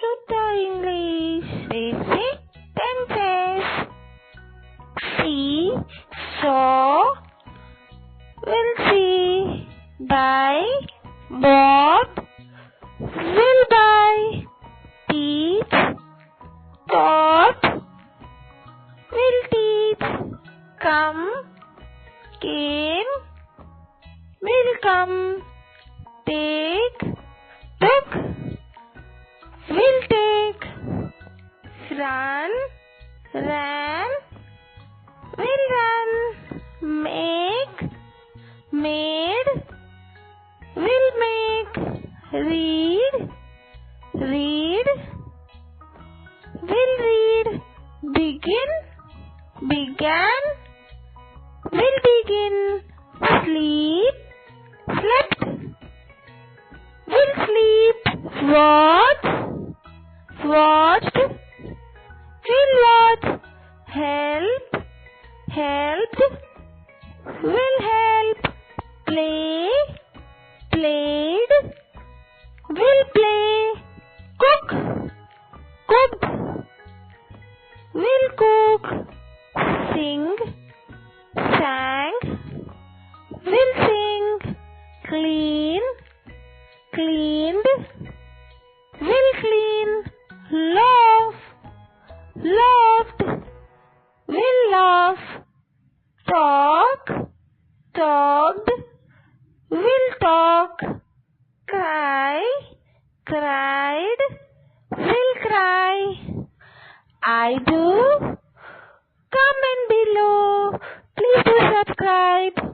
chota English basic tenses. See, saw, will see, buy, bought, will buy, teach, taught, will teach, come, came, will come, take, took, will take, run, ran, will run, make, made, will make, read, read, will read, begin, began, will begin, sleep, slept, will sleep, watch, watched, will watch, help, helped, will help, play, played, will play, cook, cooked, will cook, sing, sang, will sing, clean, cleaned, will clean, laugh, laughed, will laugh, talk, talked, will talk, cry, cried, will cry. I do. Comment below. Please do subscribe.